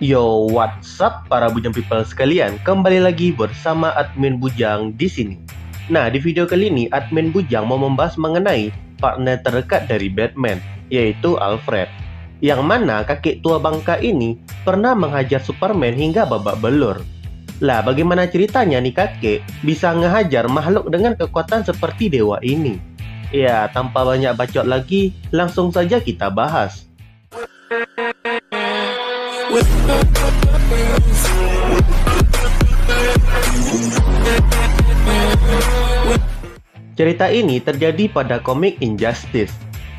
Yo, what's up para Bujang people sekalian? Kembali lagi bersama admin Bujang di sini. Nah, di video kali ini admin Bujang mau membahas mengenai partner terdekat dari Batman, yaitu Alfred. Yang mana kakek tua bangka ini pernah menghajar Superman hingga babak belur. Lah, bagaimana ceritanya nih kakek bisa ngehajar makhluk dengan kekuatan seperti dewa ini? Ya, tanpa banyak bacot lagi, langsung saja kita bahas. Cerita ini terjadi pada komik Injustice,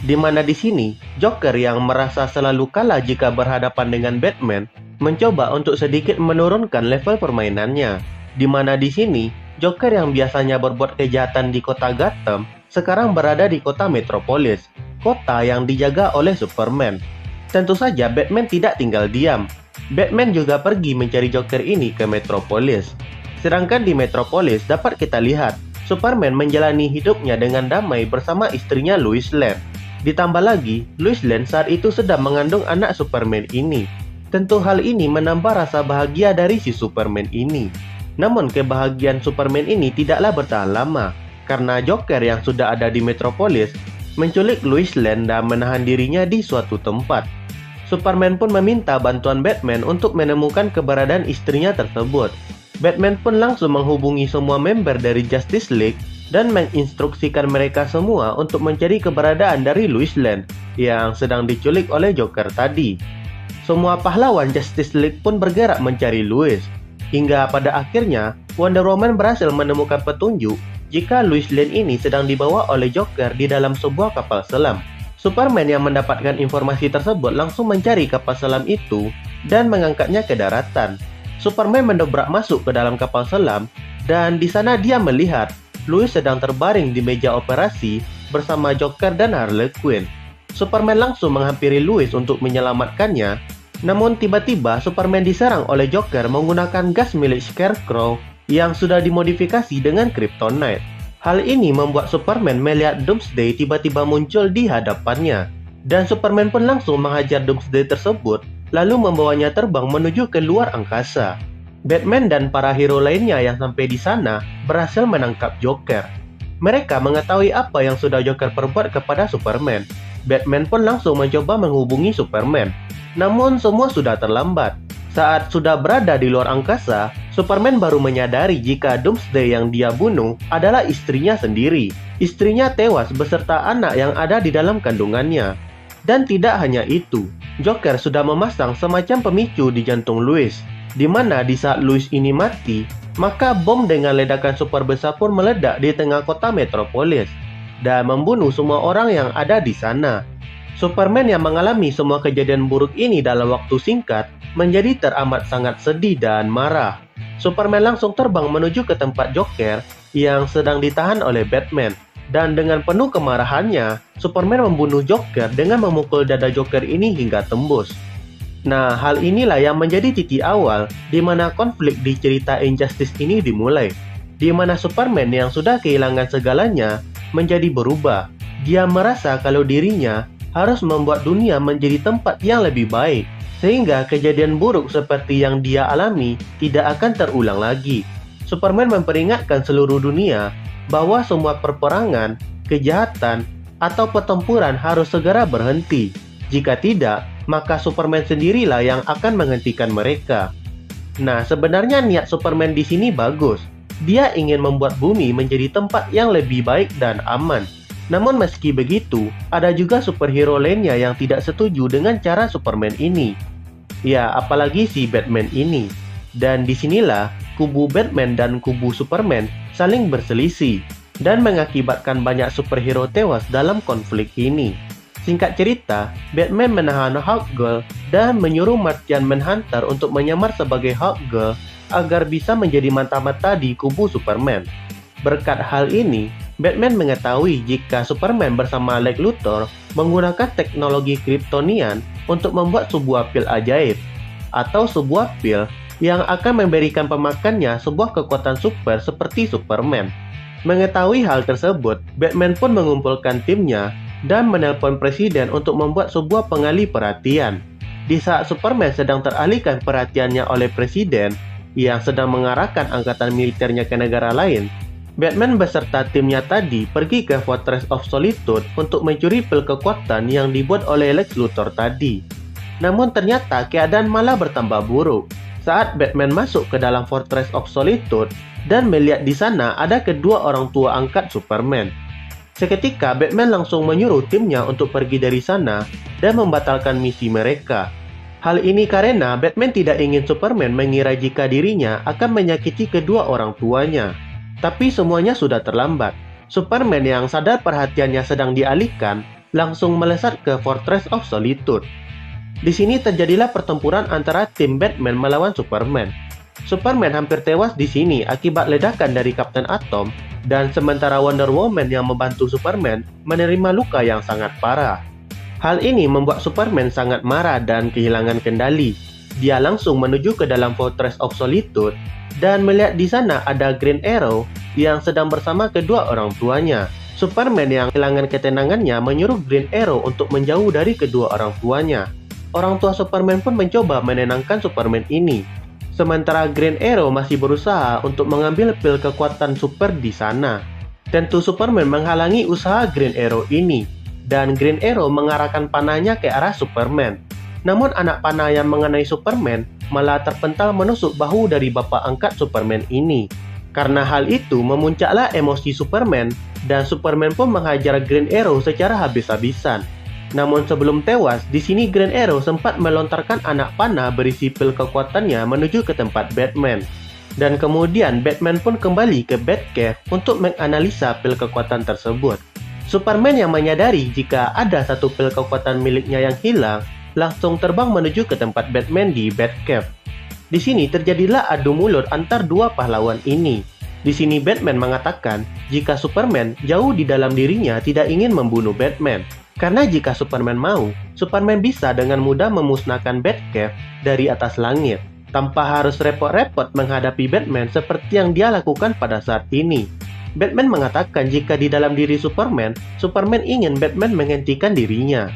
di mana di sini Joker yang merasa selalu kalah jika berhadapan dengan Batman mencoba untuk sedikit menurunkan level permainannya. Di mana di sini Joker yang biasanya berbuat kejahatan di kota Gotham sekarang berada di kota Metropolis, kota yang dijaga oleh Superman. Tentu saja Batman tidak tinggal diam. Batman juga pergi mencari Joker ini ke Metropolis. Sedangkan di Metropolis dapat kita lihat Superman menjalani hidupnya dengan damai bersama istrinya Lois Lane. Ditambah lagi, Lois Lane saat itu sedang mengandung anak Superman ini. Tentu hal ini menambah rasa bahagia dari si Superman ini. Namun kebahagiaan Superman ini tidaklah bertahan lama, karena Joker yang sudah ada di Metropolis menculik Lois Lane dan menahan dirinya di suatu tempat. Superman pun meminta bantuan Batman untuk menemukan keberadaan istrinya tersebut. Batman pun langsung menghubungi semua member dari Justice League dan menginstruksikan mereka semua untuk mencari keberadaan dari Lois Lane yang sedang diculik oleh Joker tadi. Semua pahlawan Justice League pun bergerak mencari Lois, hingga pada akhirnya Wonder Woman berhasil menemukan petunjuk jika Lois Lane ini sedang dibawa oleh Joker di dalam sebuah kapal selam. Superman yang mendapatkan informasi tersebut langsung mencari kapal selam itu dan mengangkatnya ke daratan. Superman mendobrak masuk ke dalam kapal selam dan di sana dia melihat Lois sedang terbaring di meja operasi bersama Joker dan Harley Quinn. Superman langsung menghampiri Lois untuk menyelamatkannya, namun tiba-tiba Superman diserang oleh Joker menggunakan gas milik Scarecrow yang sudah dimodifikasi dengan Kryptonite. Hal ini membuat Superman melihat Doomsday tiba-tiba muncul di hadapannya, dan Superman pun langsung menghajar Doomsday tersebut lalu membawanya terbang menuju ke luar angkasa. Batman dan para hero lainnya yang sampai di sana berhasil menangkap Joker. Mereka mengetahui apa yang sudah Joker perbuat kepada Superman. Batman pun langsung mencoba menghubungi Superman, namun semua sudah terlambat. Saat sudah berada di luar angkasa, Superman baru menyadari jika Doomsday yang dia bunuh adalah istrinya sendiri. Istrinya tewas beserta anak yang ada di dalam kandungannya. Dan tidak hanya itu, Joker sudah memasang semacam pemicu di jantung Lois, di mana di saat Lois ini mati, maka bom dengan ledakan super besar pun meledak di tengah kota Metropolis dan membunuh semua orang yang ada di sana. Superman yang mengalami semua kejadian buruk ini dalam waktu singkat menjadi teramat sangat sedih dan marah. Superman langsung terbang menuju ke tempat Joker yang sedang ditahan oleh Batman. Dan dengan penuh kemarahannya, Superman membunuh Joker dengan memukul dada Joker ini hingga tembus. Nah, hal inilah yang menjadi titik awal di mana konflik di cerita Injustice ini dimulai. Di mana Superman yang sudah kehilangan segalanya menjadi berubah. Dia merasa kalau dirinya harus membuat dunia menjadi tempat yang lebih baik, sehingga kejadian buruk seperti yang dia alami tidak akan terulang lagi. Superman memperingatkan seluruh dunia bahwa semua perperangan, kejahatan, atau pertempuran harus segera berhenti. Jika tidak, maka Superman sendirilah yang akan menghentikan mereka. Nah, sebenarnya niat Superman di sini bagus. Dia ingin membuat bumi menjadi tempat yang lebih baik dan aman. Namun meski begitu, ada juga superhero lainnya yang tidak setuju dengan cara Superman ini. Ya, apalagi si Batman ini. Dan disinilah kubu Batman dan kubu Superman saling berselisih dan mengakibatkan banyak superhero tewas dalam konflik ini. Singkat cerita, Batman menahan Hawkgirl dan menyuruh Martian Manhunter untuk menyamar sebagai Hawkgirl agar bisa menjadi mata-mata di kubu Superman. Berkat hal ini, Batman mengetahui jika Superman bersama Lex Luthor menggunakan teknologi Kryptonian untuk membuat sebuah pil ajaib, atau sebuah pil yang akan memberikan pemakannya sebuah kekuatan super seperti Superman. Mengetahui hal tersebut, Batman pun mengumpulkan timnya dan menelpon presiden untuk membuat sebuah pengalih perhatian. Di saat Superman sedang teralihkan perhatiannya oleh Presiden yang sedang mengarahkan angkatan militernya ke negara lain, Batman beserta timnya tadi pergi ke Fortress of Solitude untuk mencuri pil kekuatan yang dibuat oleh Lex Luthor tadi. Namun ternyata keadaan malah bertambah buruk saat Batman masuk ke dalam Fortress of Solitude dan melihat di sana ada kedua orang tua angkat Superman. Seketika Batman langsung menyuruh timnya untuk pergi dari sana dan membatalkan misi mereka. Hal ini karena Batman tidak ingin Superman mengira jika dirinya akan menyakiti kedua orang tuanya. Tapi semuanya sudah terlambat. Superman yang sadar perhatiannya sedang dialihkan langsung melesat ke Fortress of Solitude. Di sini terjadilah pertempuran antara tim Batman melawan Superman. Superman hampir tewas di sini akibat ledakan dari Kapten Atom, dan sementara Wonder Woman yang membantu Superman menerima luka yang sangat parah. Hal ini membuat Superman sangat marah dan kehilangan kendali. Dia langsung menuju ke dalam Fortress of Solitude dan melihat di sana ada Green Arrow yang sedang bersama kedua orang tuanya. Superman yang kehilangan ketenangannya menyuruh Green Arrow untuk menjauh dari kedua orang tuanya. Orang tua Superman pun mencoba menenangkan Superman ini. Sementara Green Arrow masih berusaha untuk mengambil pil kekuatan super di sana. Tentu Superman menghalangi usaha Green Arrow ini, dan Green Arrow mengarahkan panahnya ke arah Superman. Namun anak panah yang mengenai Superman malah terpental menusuk bahu dari bapak angkat Superman ini. Karena hal itu memuncaklah emosi Superman, dan Superman pun menghajar Green Arrow secara habis-habisan. Namun sebelum tewas, di sini Green Arrow sempat melontarkan anak panah berisi pil kekuatannya menuju ke tempat Batman. Dan kemudian Batman pun kembali ke Batcave untuk menganalisa pil kekuatan tersebut. Superman yang menyadari jika ada satu pil kekuatan miliknya yang hilang, langsung terbang menuju ke tempat Batman di Batcave. Di sini terjadilah adu mulut antar dua pahlawan ini. Di sini Batman mengatakan jika Superman jauh di dalam dirinya tidak ingin membunuh Batman. Karena jika Superman mau, Superman bisa dengan mudah memusnahkan Batcave dari atas langit, tanpa harus repot-repot menghadapi Batman seperti yang dia lakukan pada saat ini. Batman mengatakan jika di dalam diri Superman, Superman ingin Batman menghentikan dirinya.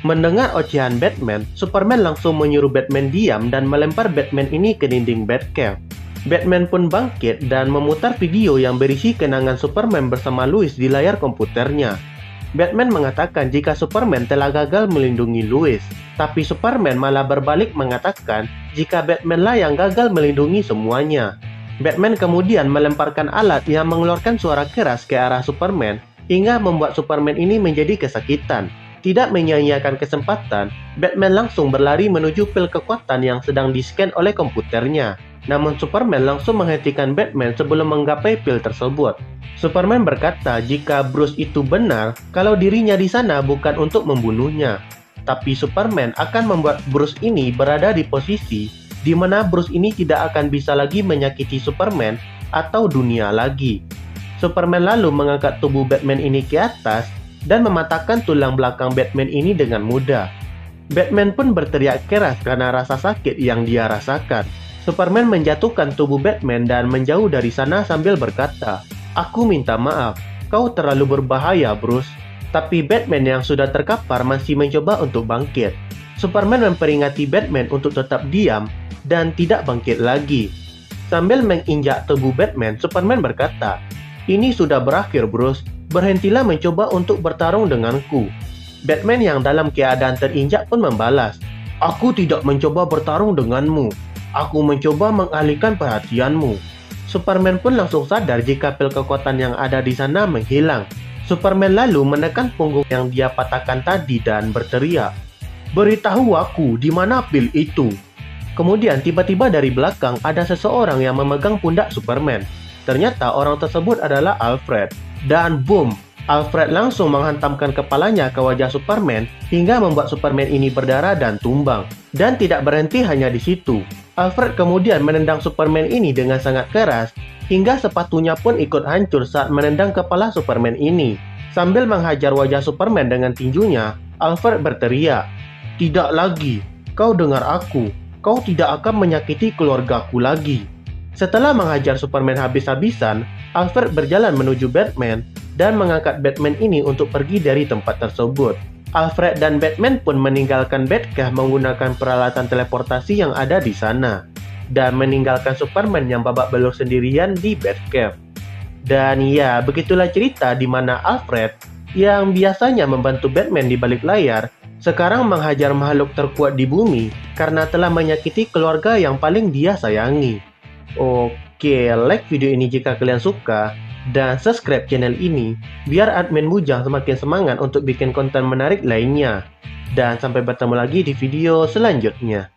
Mendengar ocehan Batman, Superman langsung menyuruh Batman diam dan melempar Batman ini ke dinding Batcave. Batman pun bangkit dan memutar video yang berisi kenangan Superman bersama Lois di layar komputernya. Batman mengatakan jika Superman telah gagal melindungi Lois, tapi Superman malah berbalik mengatakan jika Batman lah yang gagal melindungi semuanya. Batman kemudian melemparkan alat yang mengeluarkan suara keras ke arah Superman hingga membuat Superman ini menjadi kesakitan. Tidak menyia-nyiakan kesempatan, Batman langsung berlari menuju pil kekuatan yang sedang di-scan oleh komputernya. Namun Superman langsung menghentikan Batman sebelum menggapai pil tersebut. Superman berkata jika Bruce itu benar kalau dirinya di sana bukan untuk membunuhnya. Tapi Superman akan membuat Bruce ini berada di posisi di mana Bruce ini tidak akan bisa lagi menyakiti Superman atau dunia lagi. Superman lalu mengangkat tubuh Batman ini ke atas dan mematahkan tulang belakang Batman ini dengan mudah. Batman pun berteriak keras karena rasa sakit yang dia rasakan. Superman menjatuhkan tubuh Batman dan menjauh dari sana sambil berkata, "Aku minta maaf, kau terlalu berbahaya, Bruce." Tapi Batman yang sudah terkapar masih mencoba untuk bangkit. Superman memperingati Batman untuk tetap diam dan tidak bangkit lagi. Sambil menginjak tubuh Batman, Superman berkata, "Ini sudah berakhir, Bruce. Berhentilah mencoba untuk bertarung denganku." Batman yang dalam keadaan terinjak pun membalas, "Aku tidak mencoba bertarung denganmu. Aku mencoba mengalihkan perhatianmu." Superman pun langsung sadar jika pil kekuatan yang ada di sana menghilang. Superman lalu menekan punggung yang dia patahkan tadi dan berteriak, "Beritahu aku di mana pil itu." Kemudian tiba-tiba dari belakang ada seseorang yang memegang pundak Superman. Ternyata orang tersebut adalah Alfred. Dan boom, Alfred langsung menghantamkan kepalanya ke wajah Superman hingga membuat Superman ini berdarah dan tumbang. Dan tidak berhenti hanya di situ. Alfred kemudian menendang Superman ini dengan sangat keras hingga sepatunya pun ikut hancur saat menendang kepala Superman ini. Sambil menghajar wajah Superman dengan tinjunya, Alfred berteriak, "Tidak lagi, kau dengar aku, kau tidak akan menyakiti keluargaku lagi." Setelah menghajar Superman habis-habisan, Alfred berjalan menuju Batman dan mengangkat Batman ini untuk pergi dari tempat tersebut. Alfred dan Batman pun meninggalkan Batcave menggunakan peralatan teleportasi yang ada di sana, dan meninggalkan Superman yang babak belur sendirian di Batcave. Dan ya, begitulah cerita di mana Alfred, yang biasanya membantu Batman di balik layar, sekarang menghajar makhluk terkuat di bumi karena telah menyakiti keluarga yang paling dia sayangi. Oke, like video ini jika kalian suka, dan subscribe channel ini biar admin Bujang semakin semangat untuk bikin konten menarik lainnya. Dan sampai bertemu lagi di video selanjutnya.